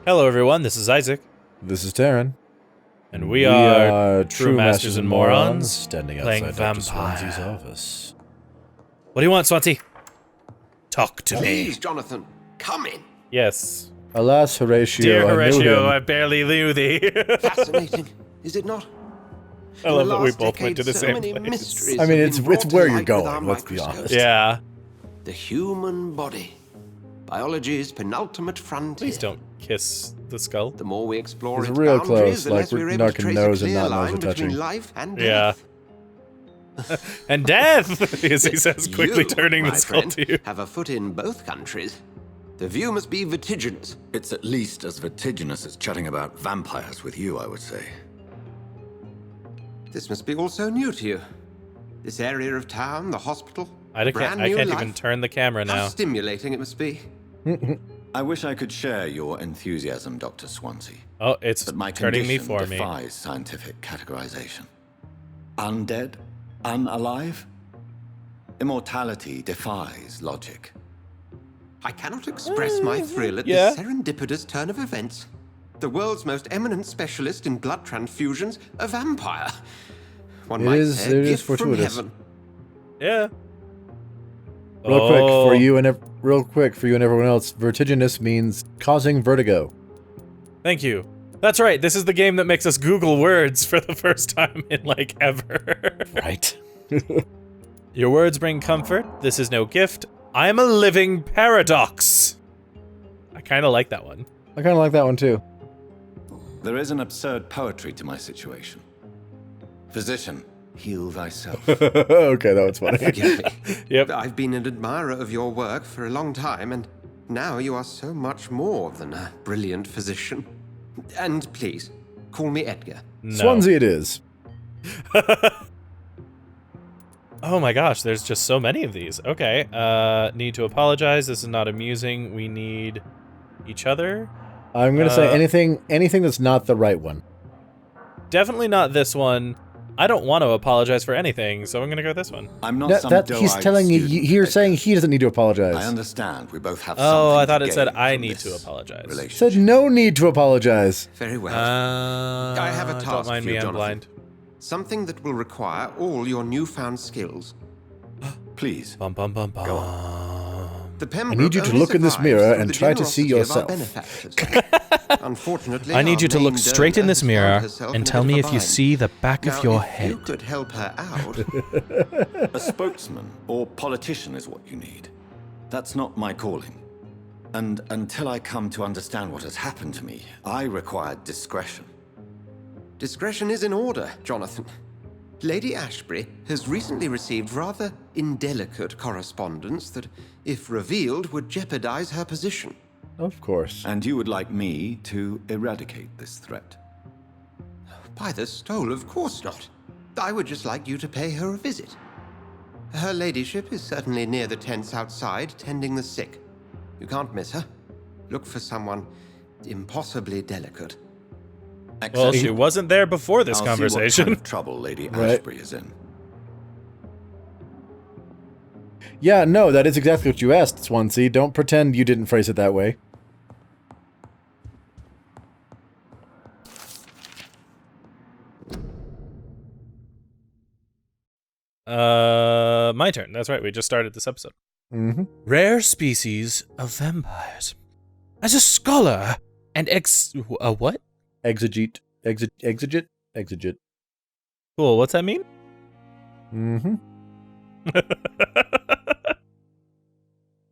Hello, everyone. This is Isaac, This is Taryn. and we are True Masters and Morons, standing playing outside Dr. Vampyr. Swansea's office. What do you want, Swansea? Talk to me. Please, Jonathan, come in. Yes. Alas, Horatio, Dear I knew Horatio, him. I barely knew thee. Fascinating, is it not? I love that we both went to the same many place. mysteries I mean, have it's been brought to where you're light with our going, let's be microscopes. honest. Yeah. The human body. Biology's penultimate frontier. Please don't kiss the skull. The more we explore It's its real boundaries, close, the like less we're we're able to knocking trace nose a and clear not nose line are between touching. life and Yeah. death. And death, as he says, quickly You, turning my the skull friend, to you. have a foot in both countries. The view must be vertiginous. It's at least as vertiginous as chatting about vampires with you, I would say. This must be all so new to you. This area of town, the hospital, I can't brand new even life. turn the camera How now. stimulating it must be. I wish I could share your enthusiasm, Dr. Swansea, Oh, it's but my turning me condition for me. defies scientific categorization. Undead? Unalive? Immortality defies logic. I cannot express my thrill at yeah. this serendipitous turn of events. The world's most eminent specialist in blood transfusions, a vampire. One might say a it is gift from fortuitous. heaven. Yeah. Real quick Oh. for you and everyone else, vertiginous means causing vertigo. Thank you. That's right. This is the game that makes us Google words for the first time in, like, ever. Right. Your words bring comfort. This is no gift. I am a living paradox. I kind of like that one. I kind of like that one too. There is an absurd poetry to my situation. Physician, heal thyself. Okay, that was funny. Forgive me. Yep. I've been an admirer of your work for a long time, and now you are so much more than a brilliant physician. And please, call me Edgar. No. Swansea it is. Oh my gosh, there's just so many of these. Okay. Need to apologize. This is not amusing. We need each other. I'm gonna say anything that's not the right one. Definitely not this one. I don't want to apologize for anything, so I'm gonna go with this one. I'm not That, some that he's doe-eyed telling you. student, You're Edgar. saying he doesn't need to apologize. I understand we both have Oh, something I thought to it said gain I from need this to apologize. relationship. Said no need to apologize. Very well. I have a Don't task mind for me, you, I'm Jonathan. blind. Something that will require all your newfound skills. Please. Bum bum bum bum. The I need you to look in this mirror and try to see yourself. Unfortunately, I need you to our look main straight in donor this has found mirror herself in and a tell bit me of if a you bind. see the back Now, of your if you head. could help her out. A spokesman or politician is what you need. That's not my calling. And until I come to understand what has happened to me, I require discretion. Discretion is in order, Jonathan. Lady Ashbury has recently received rather indelicate correspondence that, if revealed, would jeopardize her position. Of course. And you would like me to eradicate this threat. By the stole, of course not. I would just like you to pay her a visit. Her ladyship is certainly near the tents outside, tending the sick. You can't miss her. Look for someone impossibly delicate. Well, she wasn't there before this I'll see what conversation. kind of trouble Lady Right. Ashbury is in. Yeah, no, that is exactly what you asked, Swansea. Don't pretend you didn't phrase it that way. My turn. That's right. We just started this episode. Mm-hmm. Rare species of vampires. As a scholar and what? Exegete. Exegete. Cool. What's that mean? Mm-hmm.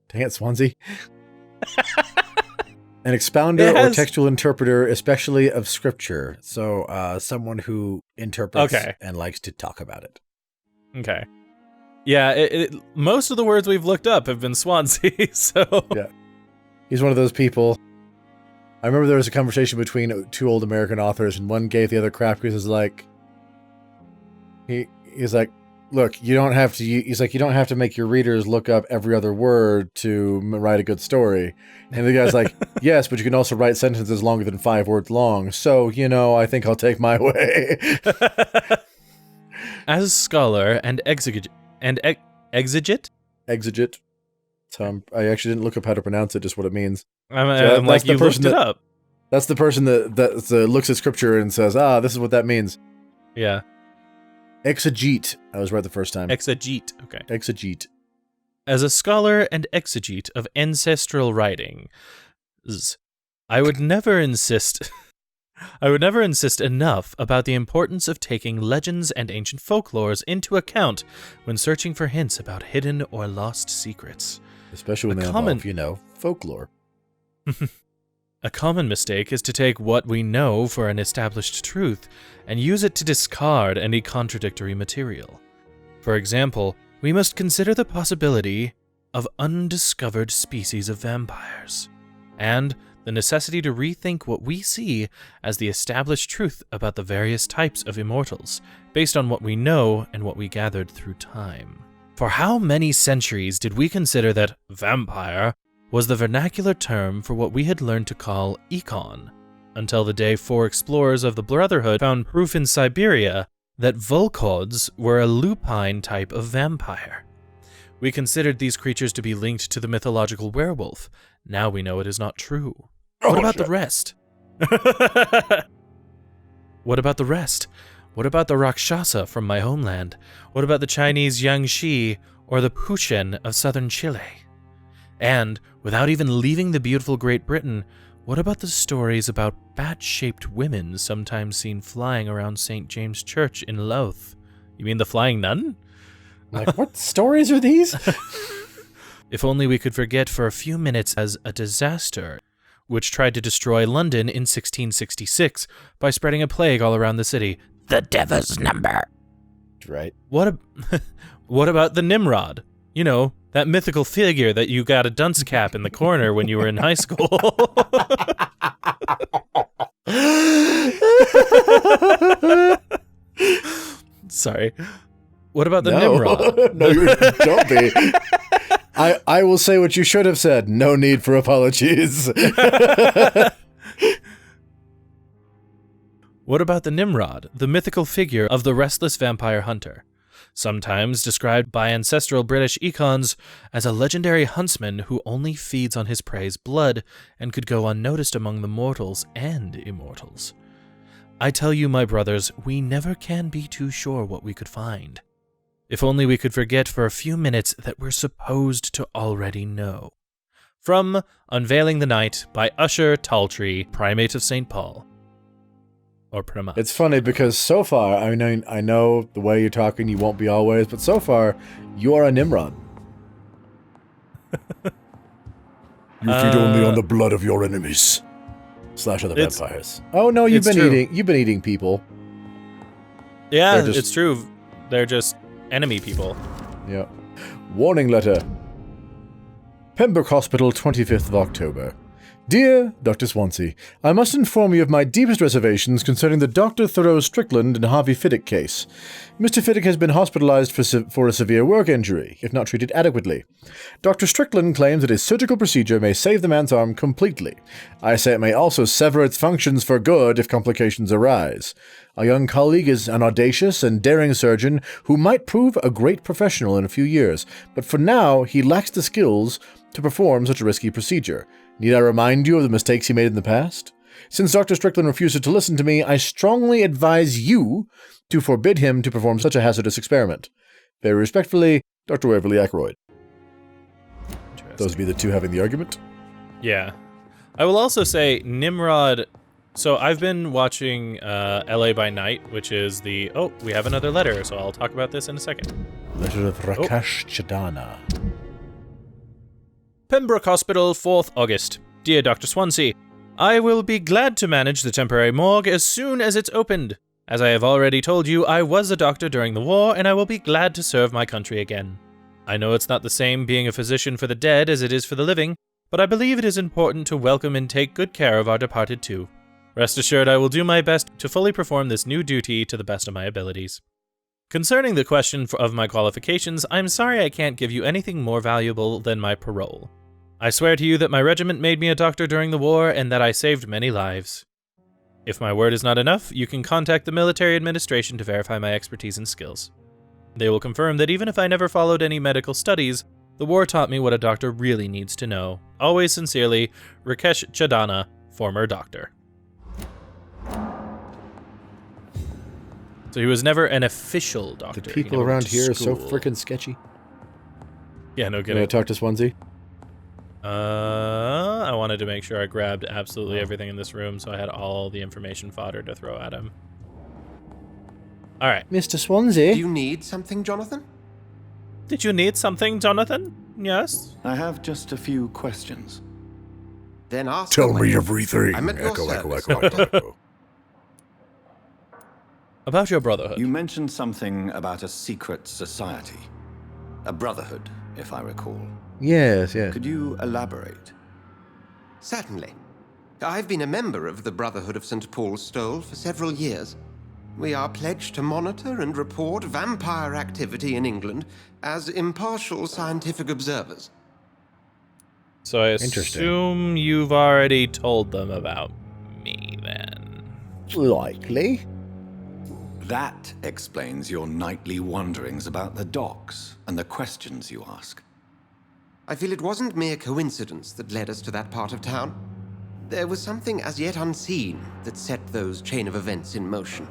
Dang it, Swansea. An expounder or textual interpreter, especially of scripture. So, someone who interprets and likes to talk about it. Okay. Yeah, most of the words we've looked up have been Swansea, so... Yeah. He's one of those people. I remember there was a conversation between two old American authors, and one gave the other crap because he's like... He's like, look, you don't have to... He's like, you don't have to make your readers look up every other word to write a good story. And the guy's like, yes, but you can also write sentences longer than 5 words long. So, you know, I think I'll take my way. As a scholar and exegete? Exegete. So I actually didn't look up how to pronounce it, just what it means. I'm like, you looked it up. That's the person that looks at scripture and says, this is what that means. Yeah. Exegete. I was right the first time. Exegete. Okay. Exegete. As a scholar and exegete of ancestral writings, I would never insist enough about the importance of taking legends and ancient folklores into account when searching for hints about hidden or lost secrets. Especially when they involve, folklore. A common mistake is to take what we know for an established truth and use it to discard any contradictory material. For example, we must consider the possibility of undiscovered species of vampires, and the necessity to rethink what we see as the established truth about the various types of immortals, based on what we know and what we gathered through time. For how many centuries did we consider that vampire was the vernacular term for what we had learned to call econ, until the day 4 explorers of the Brotherhood found proof in Siberia that Volkods were a lupine type of vampire. We considered these creatures to be linked to the mythological werewolf. Now we know it is not true. What about the rest? What about the rest? What about the Rakshasa from my homeland? What about the Chinese Yangshi or the Puchen of southern Chile? And, without even leaving the beautiful Great Britain, what about the stories about bat-shaped women sometimes seen flying around St. James Church in Louth? You mean the Flying Nun? Like, what stories are these? If only we could forget for a few minutes as a disaster, which tried to destroy London in 1666 by spreading a plague all around the city. The Devil's Number. Right. What about the Nimrod? You know, that mythical figure that you got a dunce cap in the corner when you were in high school. Sorry. What about the Nimrod? No, don't be. I will say what you should have said. No need for apologies. What about the Nimrod, the mythical figure of the restless vampire hunter? Sometimes described by ancestral British econs as a legendary huntsman who only feeds on his prey's blood and could go unnoticed among the mortals and immortals. I tell you, my brothers, we never can be too sure what we could find. If only we could forget for a few minutes that we're supposed to already know. From Unveiling the Night by Usher Taltree, Primate of St. Paul. Or Primat. It's funny because so far, I know the way you're talking, you won't be always, but so far, you are a Nimrod. You feed only on the blood of your enemies. / other vampires. Oh no, you've been eating people. Yeah, it's true. They're just enemy people. Yeah. Warning letter. Pembroke Hospital, 25th of October. Dear Dr. Swansea, I must inform you of my deepest reservations concerning the Dr. Thoreau Strickland and Harvey Fiddick case. Mr. Fiddick has been hospitalized for a severe work injury, if not treated adequately. Dr. Strickland claims that a surgical procedure may save the man's arm completely. I say it may also sever its functions for good if complications arise. Our young colleague is an audacious and daring surgeon who might prove a great professional in a few years, but for now he lacks the skills to perform such a risky procedure. Need I remind you of the mistakes he made in the past? Since Dr. Strickland refuses to listen to me, I strongly advise you to forbid him to perform such a hazardous experiment. Very respectfully, Dr. Waverly Ackroyd. Those would be the two having the argument? Yeah. I will also say Nimrod... So I've been watching LA by Night, which is the... Oh, we have another letter, so I'll talk about this in a second. Letter of Rakesh Chadana. Pembroke Hospital, 4th August. Dear Dr. Swansea, I will be glad to manage the temporary morgue as soon as it's opened. As I have already told you, I was a doctor during the war, and I will be glad to serve my country again. I know it's not the same being a physician for the dead as it is for the living, but I believe it is important to welcome and take good care of our departed too. Rest assured I will do my best to fully perform this new duty to the best of my abilities. Concerning the question of my qualifications, I'm sorry I can't give you anything more valuable than my parole. I swear to you that my regiment made me a doctor during the war and that I saved many lives. If my word is not enough, you can contact the military administration to verify my expertise and skills. They will confirm that even if I never followed any medical studies, the war taught me what a doctor really needs to know. Always sincerely, Rakesh Chadana, former doctor. So he was never an official doctor. The He people never went around to here are so school. freaking sketchy. Yeah, no You kidding. want to talk to Swansea? I wanted to make sure I grabbed absolutely everything in this room, so I had all the information fodder to throw at him. All right. Mr. Swansea? Do you need something, Jonathan? Did you need something, Jonathan? Yes? I have just a few questions. Then ask Tell away. me everything. I'm at your Echo, echo, service, echo, Doctor. echo. About your brotherhood. You mentioned something about a secret society. A brotherhood, if I recall. Yes, yeah. Could you elaborate? Certainly. I've been a member of the Brotherhood of St. Paul's Stole for several years. We are pledged to monitor and report vampire activity in England as impartial scientific observers. So I Interesting. assume you've already told them about me, then. Likely. That explains your nightly wanderings about the docks and the questions you ask. I feel it wasn't mere coincidence that led us to that part of town. There was something as yet unseen that set those chain of events in motion.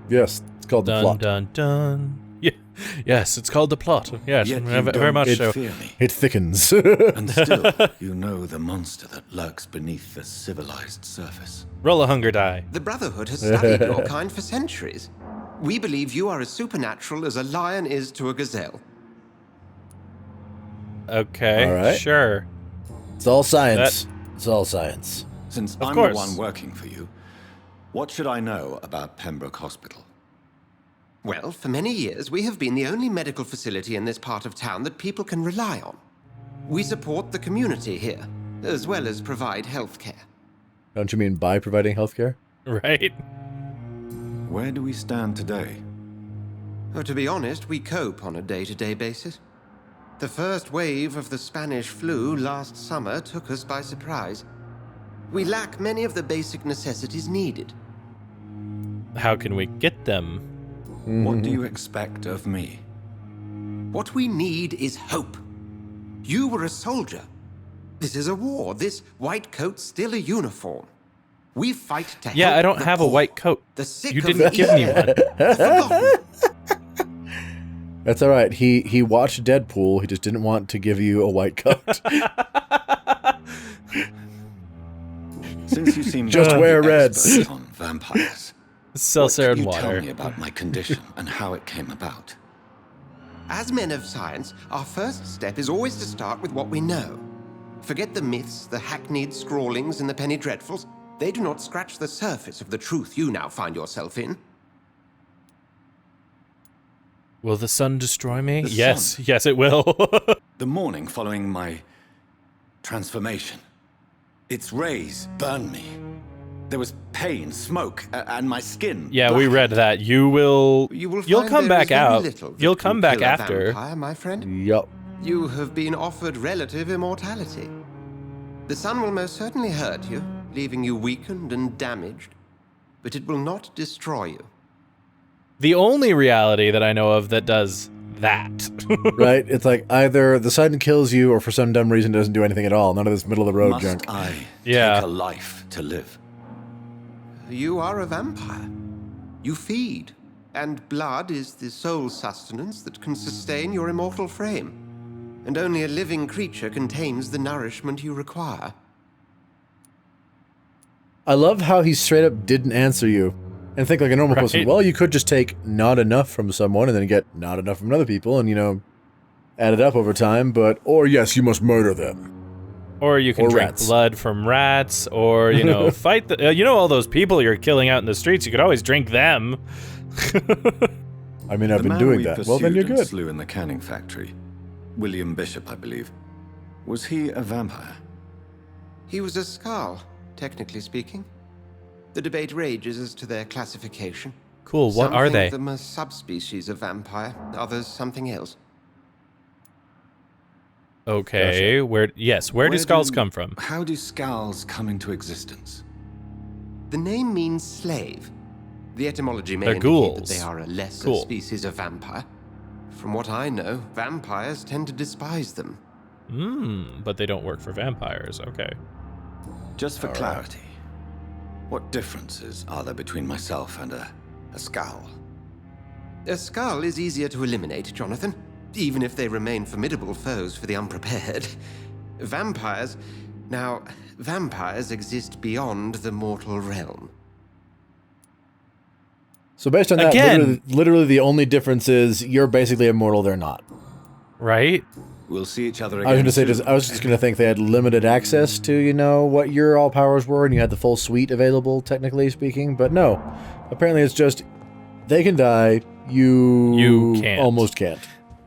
Yes, it's called the Dun, plot. dun, dun. Yeah. Yes, it's called the plot. Yes, Yet you very don't much so. fear me. It thickens. And still, you know the monster that lurks beneath the civilized surface. Roll a hunger die. The Brotherhood has studied your kind for centuries. We believe you are as supernatural as a lion is to a gazelle. Okay, All right. sure. It's all science. It's all science. Since Of I'm course. the one working for you, what should I know about Pembroke Hospital? Well, for many years, we have been the only medical facility in this part of town that people can rely on. We support the community here, as well as provide health care. Don't you mean by providing healthcare? Right? Where do we stand today? Oh, to be honest, we cope on a day-to-day basis. The first wave of the Spanish flu last summer took us by surprise. We lack many of the basic necessities needed. How can we get them? What do you expect of me? What we need is hope. You were a soldier. This is a war. This white coat's still a uniform. We fight to help Yeah, I don't the have a poor, white coat. the sick You of didn't the give me East End, one. the forgotten. That's all right. He watched Deadpool. He just didn't want to give you a white coat. Since you seem Just to be wear expert reds. on vampires, Seltzer what and can you tell water. me about my condition and how it came about? As men of science, our first step is always to start with what we know. Forget the myths, the hackneyed scrawlings in the penny dreadfuls. They do not scratch the surface of the truth you now find yourself in. Will the sun destroy me? The Yes, sun? yes, it will. The morning following my transformation, its rays burned me. There was pain, smoke, and my skin. Yeah, we black. read that. You'll You'll come find there back is very out. little that You'll can come back kill a after. vampire, my friend. Yup. You have been offered relative immortality. The sun will most certainly hurt you, leaving you weakened and damaged, but it will not destroy you. The only reality that I know of that does that. Right? It's like either the sun kills you or for some dumb reason doesn't do anything at all. None of this middle of the road Must junk. I Yeah. take a life to live? You are a vampire. You feed, and blood is the sole sustenance that can sustain your immortal frame. And only a living creature contains the nourishment you require. I love how he straight up didn't answer you. And think like a normal person, Right. well, you could just take not enough from someone and then get not enough from other people and, add it up over time, but, or yes, you must murder them. Or you can Or drink rats. blood from rats, or, fight the... all those people you're killing out in the streets, you could always drink them. I mean, I've The been man doing we that. Well, then you're pursued and good. slew in the canning factory, William Bishop, I believe. Was he a vampire? He was a Skald, technically speaking. The debate rages as to their classification. Cool, what Some are think they? them a subspecies of vampire, others something else. Okay, where do skulls come from? How do skulls come into existence? The name means slave. The etymology may They're indicate ghouls. that they are a lesser Cool. species of vampire. From what I know, vampires tend to despise them. But they don't work for vampires, okay. Just for clarity, what differences are there between myself and a skull? A skull is easier to eliminate, Jonathan, even if they remain formidable foes for the unprepared. Vampires... Now, vampires exist beyond the mortal realm. So based on that, Again. literally the only difference is you're basically immortal, they're not. Right? We'll see each other again. I was going to say, soon. I was just going to think they had limited access to, you know, what your all powers were, and you had the full suite available, technically speaking. But no, apparently it's just they can die. You can't. Almost can't.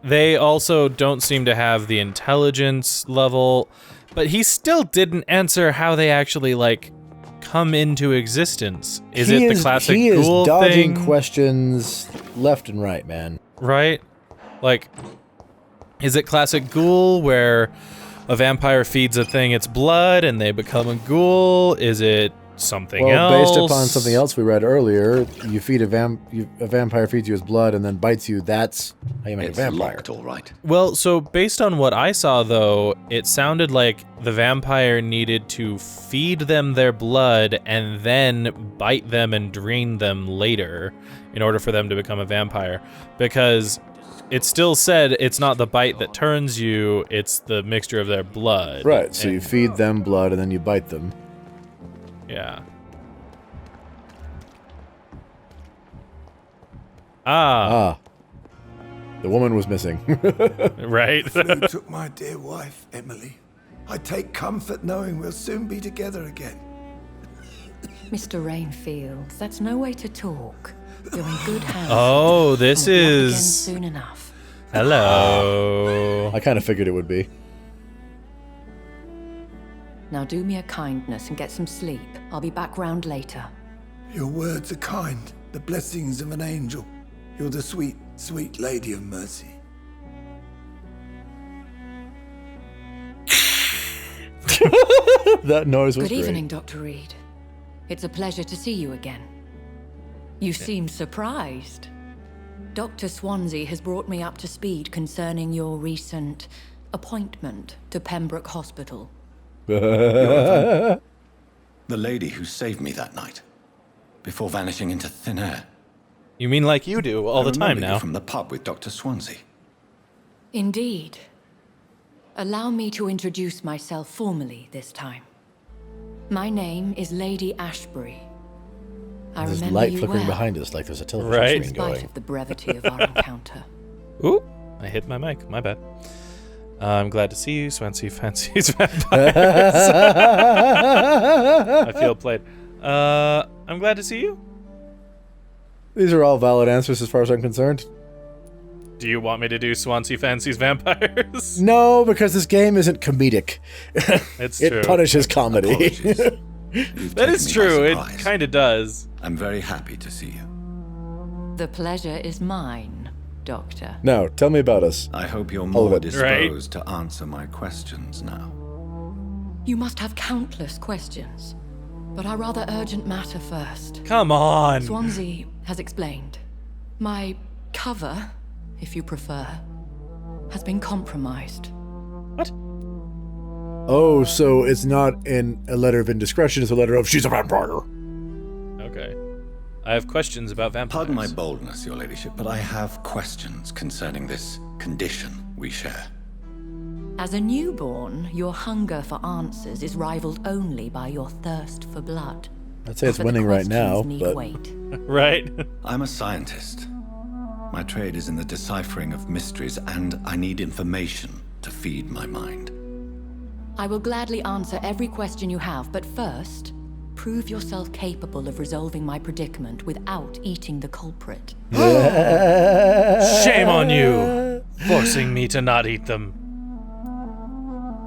They also don't seem to have the intelligence level, but he still didn't answer how they actually, like, come into existence. Is He it the classic He is ghoul dodging thing? questions left and right, man. Right? Like, is it classic ghoul where a vampire feeds a thing its blood and they become a ghoul? Is it something else? Well, based upon something else we read earlier, you feed a vampire feeds you his blood and then bites you. That's how you make It's a vampire. locked, all right. Well, so based on what I saw, though, it sounded like the vampire needed to feed them their blood and then bite them and drain them later in order for them to become a vampire. Because it still said it's not the bite that turns you, it's the mixture of their blood. Right, so And- you feed them blood and then you bite them. Yeah. Ah, The woman was missing. right. Flu took my dear wife, Emily. I take comfort knowing we'll soon be together again. Mr. Rainfield, that's no way to talk. You're in good hands. Oh, this We'll be up again is... soon enough. Hello. I kind of figured it would be. Now do me a kindness and get some sleep. I'll be back round later. Your words are kind, the blessings of an angel. You're the sweet, sweet lady of mercy. That noise was Good great. evening, Dr. Reed. It's a pleasure to see you again. You seem surprised. Dr. Swansea has brought me up to speed concerning your recent appointment to Pembroke Hospital. The lady who saved me that night, before vanishing into thin air. You mean like you do all the I time remember you now? from the pub with Dr. Swansea. Indeed. Allow me to introduce myself formally this time. My name is Lady Ashbury. I There's remember light you flickering well, behind us like there's a television Right. in screen spite going. of the brevity of our encounter. Ooh, I hit my mic. My bad. I'm glad to see you, Swansea Fancies Vampires. I feel played. I'm glad to see you. These are all valid answers as far as I'm concerned. Do you want me to do Swansea Fancies Vampires? No, because this game isn't comedic. It's It true. punishes comedy. Apologies. You've That taken is me by true. It surprise. kind of does. I'm very happy to see you. The pleasure is mine, Doctor. Now, tell me about us. I hope you're of more it. disposed to answer my questions now. You must have countless questions, but our rather urgent matter first. Come on. Swansea has explained. My cover, if you prefer, has been compromised. What? Oh, so it's not a letter of indiscretion, it's a letter of she's a vampire. Okay. I have questions about vampires. Pardon my boldness, your ladyship, but I have questions concerning this condition we share. As a newborn, your hunger for answers is rivaled only by your thirst for blood. I'd say it's But the winning right now, questions need but wait. Right? I'm a scientist. My trade is in the deciphering of mysteries, and I need information to feed my mind. I will gladly answer every question you have, but first, prove yourself capable of resolving my predicament without eating the culprit. Shame on you, forcing me to not eat them.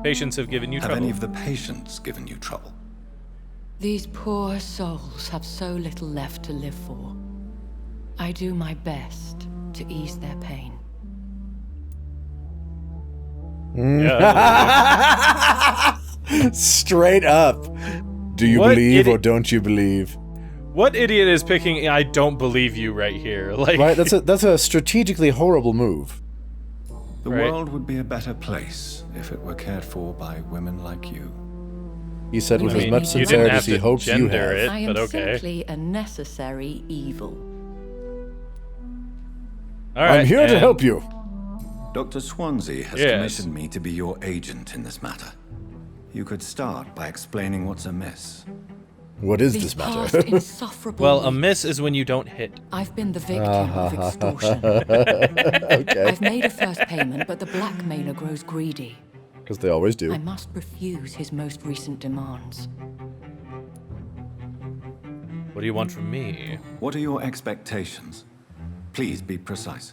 Patients have given you Have trouble. any of the patients given you trouble? These poor souls have so little left to live for. I do my best to ease their pain. Yeah. straight up. Do you What believe or idiot- don't you believe? What idiot is picking I don't believe you right here? Like, Right, that's a strategically horrible move. The Right. world would be a better place if it were cared for by women like you. He said with I as mean, much you didn't sincerity have as he to hopes you gender have. it. I am but okay. simply a necessary evil. All right, I'm here to and- help you. Dr. Swansea has Yes. commissioned me to be your agent in this matter. You could start by explaining what's amiss. What is These this past matter? insufferable Well, a weeks, miss is when you don't hit. I've been the victim of extortion. Okay. I've made a first payment, but the blackmailer grows greedy. Because they always do. I must refuse his most recent demands. What do you want from me? What are your expectations? Please be precise.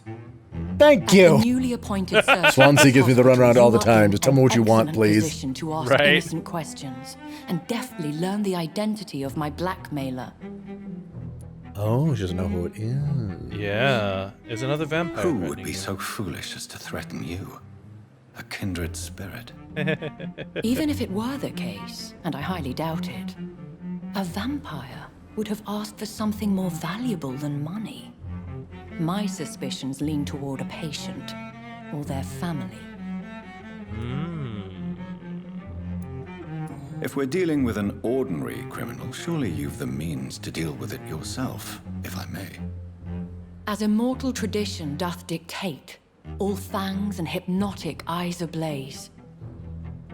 Thank As the you. newly appointed surgeon Swansea of gives me the hospital, runaround all you the are time. in Just tell me what you want, an please. excellent position to ask Right. innocent questions and deftly learn the identity of my blackmailer. Oh, she doesn't know who it is. Yeah, is another vampire. Who would threatening be you? so foolish as to threaten you? A kindred spirit. Even if it were the case, and I highly doubt it, a vampire would have asked for something more valuable than money. My suspicions lean toward a patient or their family. If we're dealing with an ordinary criminal, surely you've the means to deal with it yourself, if I may. As immortal tradition doth dictate, all fangs and hypnotic eyes ablaze,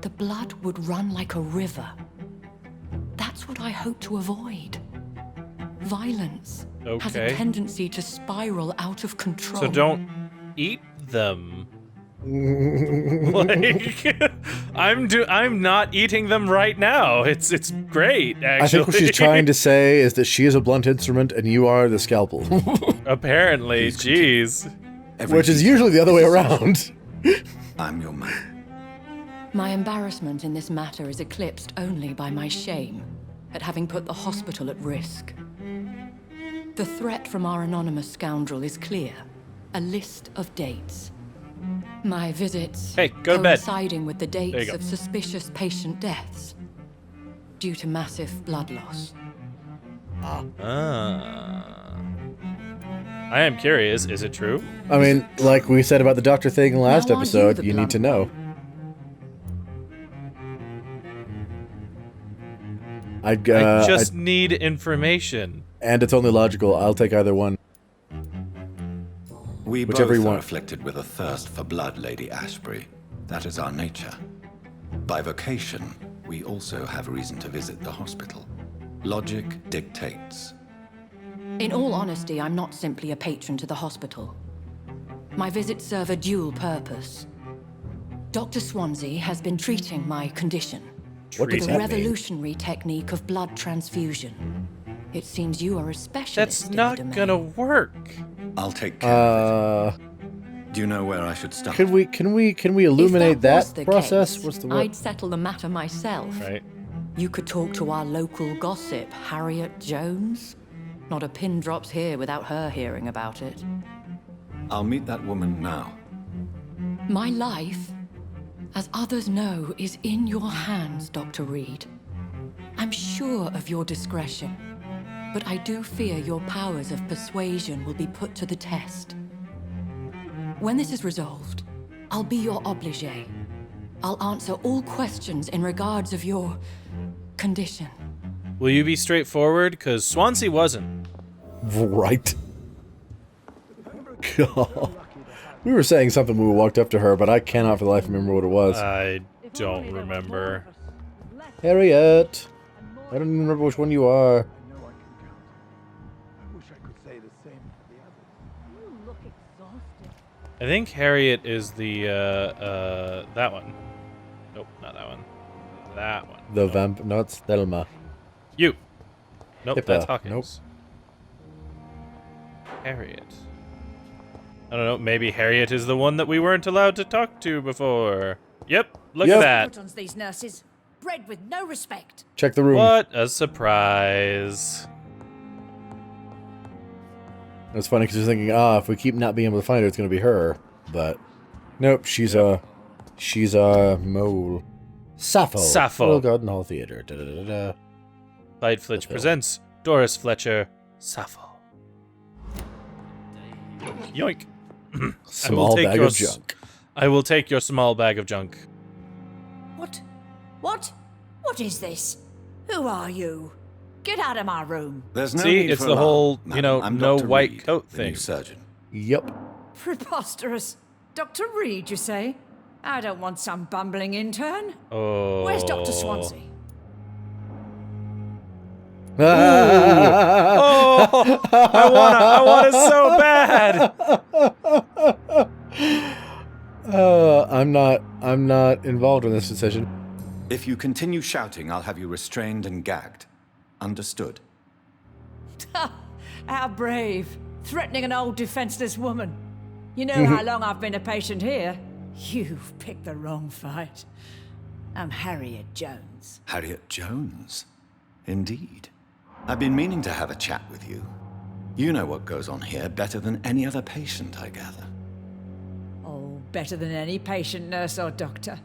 the blood would run like a river. That's what I hope to avoid. Violence has a Okay. tendency to spiral out of control. So don't eat them. Like, I'm not eating them right now. It's great, actually. I think what she's trying to say is that she is a blunt instrument and you are the scalpel. Apparently, jeez. Every Which is detail usually the other way is around. I'm your man. My embarrassment in this matter is eclipsed only by my shame at having put the hospital at risk. The threat from our anonymous scoundrel is clear. A list of dates. My visits Hey, go to bed. coinciding with the There you dates go. of suspicious patient deaths due to massive blood loss. I am curious, is it true? I mean, like we said about the doctor thing last Now aren't you episode, the you need to blunt know. I just need information. and it's only logical. I'll take either one. We Whichever you both are want. afflicted with a thirst for blood, Lady Ashbury. That is our nature. By vocation, we also have reason to visit the hospital. Logic dictates. In all honesty, I'm not simply a patron to the hospital. My visits serve a dual purpose. Dr. Swansea has been treating my condition What does with a that mean? revolutionary technique of blood transfusion. It seems you are a specialist. That's in the not domain. gonna work. I'll take care of it. Uh, Do you know where I should start? can we If illuminate was that the process? case, What's the word? I'd settle the matter myself. Right. You could talk to our local gossip, Harriet Jones. Not a pin drops here without her hearing about it. I'll meet that woman now. My life, as others know, is in your hands, Dr. Reed. I'm sure of your discretion, but I do fear your powers of persuasion will be put to the test. When this is resolved, I'll be your obligé. I'll answer all questions in regards of your condition. Will you be straightforward? Because Swansea wasn't. Right. God. We were saying something when we walked up to her, but I cannot for the life of me remember what it was. I don't remember. Harriet! I don't even remember which one you are. I think Harriet is the, that one. Nope, not that one. That one. The Nope. vamp... No, it's Thelma. You. Nope, Pippa. that's Hawkins. Harriet. I don't know, maybe Harriet is the one that we weren't allowed to talk to before. Yep, look Yep. at that. Put on these nurses. Bred with no respect. Check the room. What a surprise. It's funny because you're thinking, if we keep not being able to find her, it's going to be her. But, nope, she's a mole. Sappho. Sappho. Royal Garden Hall Theatre. Da-da-da-da. Clyde Flitch presents Doris Fletcher, Sappho. Yoink. Small bag your of junk. I will take your small bag of junk. What? What is this? Who are you? Get out of my room. There's no See, need it's for the alarm, whole, madam. I'm no Dr. white Reed, coat the thing. new surgeon. Yep. Preposterous. Dr. Reed, you say? I don't want some bumbling intern. Oh. Where's Dr. Swansea? Oh, I want it so bad. I'm not involved in this decision. If you continue shouting, I'll have you restrained and gagged. Understood? How brave. Threatening an old defenseless woman. You know how long I've been a patient here? You've picked the wrong fight. I'm Harriet Jones. Harriet Jones? Indeed. I've been meaning to have a chat with you. You know what goes on here better than any other patient, I gather. Oh, better than any patient, nurse, or doctor.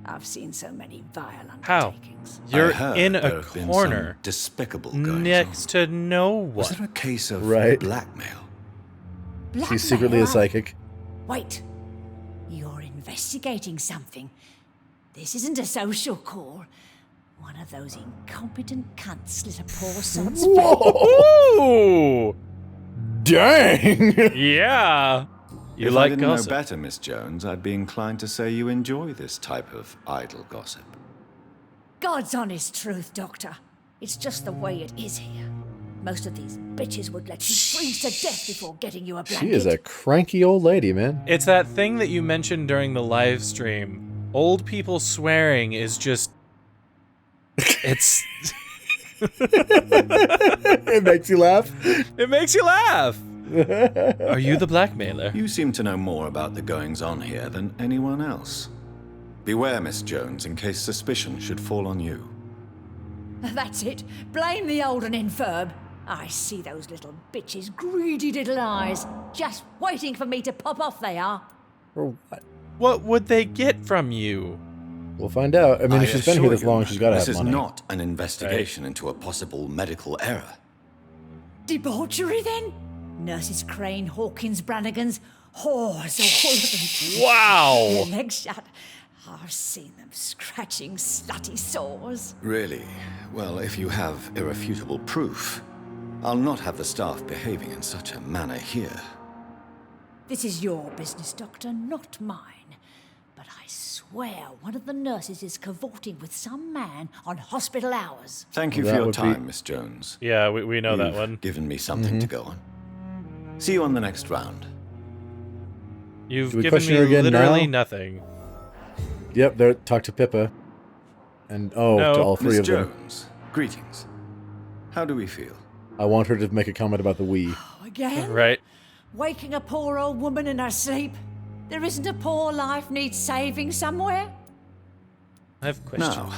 I've seen so many vile How? undertakings. You're I heard in there a have been corner some despicable goings next to no one. Was there a case of Right. blackmail? She's secretly a Blackmail? psychic. Wait. You're investigating something. This isn't a social call. One of those incompetent cunts slit a poor sod's face. Ooh, Dang! yeah. You If I like didn't gossip? know better, Miss Jones, I'd be inclined to say you enjoy this type of idle gossip. God's honest truth, Doctor. It's just the way it is here. Most of these bitches would let you freeze to death before getting you a blanket. She is a cranky old lady, man. It's that thing that you mentioned during the live stream. Old people swearing is just. It's. It makes you laugh. It makes you laugh. Are you the blackmailer? You seem to know more about the goings-on here than anyone else. Beware, Miss Jones, in case suspicion should fall on you. That's it. Blame the old and infirm. I see those little bitches' greedy little eyes. Just waiting for me to pop off, they are. Or what? What would they get from you? We'll find out. I mean, if she's been here assure this you, long, she's got to have This is money. not an investigation into a possible medical error. Debauchery, then? Nurses Crane, Hawkins, Brannigans, whores, all of them. Wow. Their legs shut. I've seen them scratching slutty sores. Really? Well, if you have irrefutable proof, I'll not have the staff behaving in such a manner here. This is your business, Doctor, not mine. But I swear one of the nurses is cavorting with some man on hospital hours. Thank you Well, for that your would be- time, Miss Jones. Yeah, we know that You've one. given me something to go on. See you on the next round. You've Do we given question me her again literally now? nothing. Yep, there. Talk to Pippa. And, to all three Miss of them. Jones, greetings. How do we feel? I want her to make a comment about the Wii. Again? Right. Waking a poor old woman in her sleep? There isn't a poor life needs saving somewhere? I have questions. Now,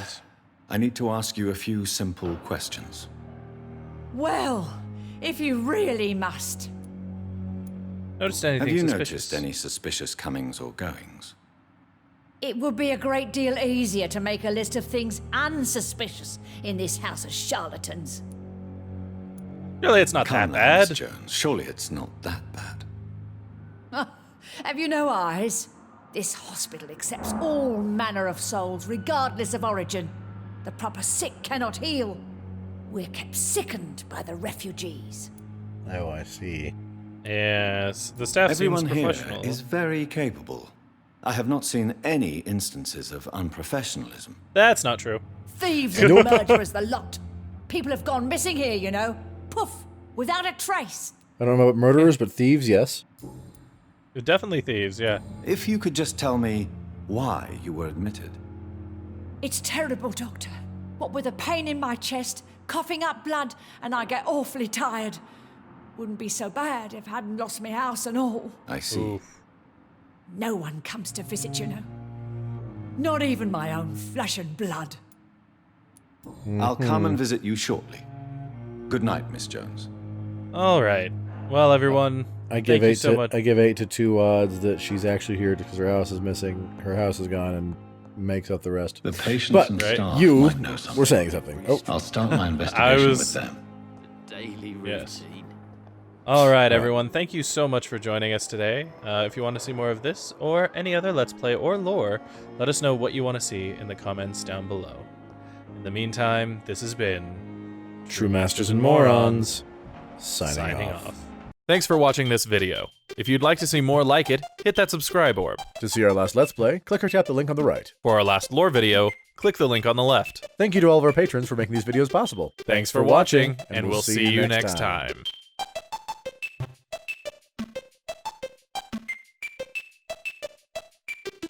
I need to ask you a few simple questions. Well, if you really must. Noticed anything Have you suspicious? noticed any suspicious comings or goings? It would be a great deal easier to make a list of things unsuspicious in this house of charlatans. Surely it's not Come that now, Miss bad. Jones. Surely it's not that bad. Have you no eyes? This hospital accepts all manner of souls, regardless of origin. The proper sick cannot heal. We're kept sickened by the refugees. Oh, I see. Yes, the staff Everyone seems here professional. is very capable. I have not seen any instances of unprofessionalism. That's not true. Thieves and murderers, the lot. People have gone missing here, you know. Poof, without a trace. I don't know about murderers, but thieves, yes. They're definitely thieves, yeah. If you could just tell me why you were admitted. It's terrible, Doctor. What with a pain in my chest, coughing up blood, and I get awfully tired. Wouldn't be so bad if I hadn't lost my house and all. I see. Oof. No one comes to visit, you know. Not even my own flesh and blood. I'll come and visit you shortly. Good night, Miss Jones. All right. Well, everyone, I give thank you eight so to much. I give 8 to 2 odds that she's actually here because her house is missing. Her house is gone and makes up the rest. The patients But and Right. staff you might know something. were saying something. Oh, I'll start my investigation was- with them. Daily Yes. routine. All right, everyone. Thank you so much for joining us today. If you want to see more of this or any other Let's Play or lore, let us know what you want to see in the comments down below. In the meantime, this has been True Masters and Morons. Signing off. Thanks for watching this video. If you'd like to see more like it, hit that subscribe orb. To see our last Let's Play, click or tap the link on the right. For our last lore video, click the link on the left. Thank you to all of our patrons for making these videos possible. Thanks for watching, and we'll see you next time.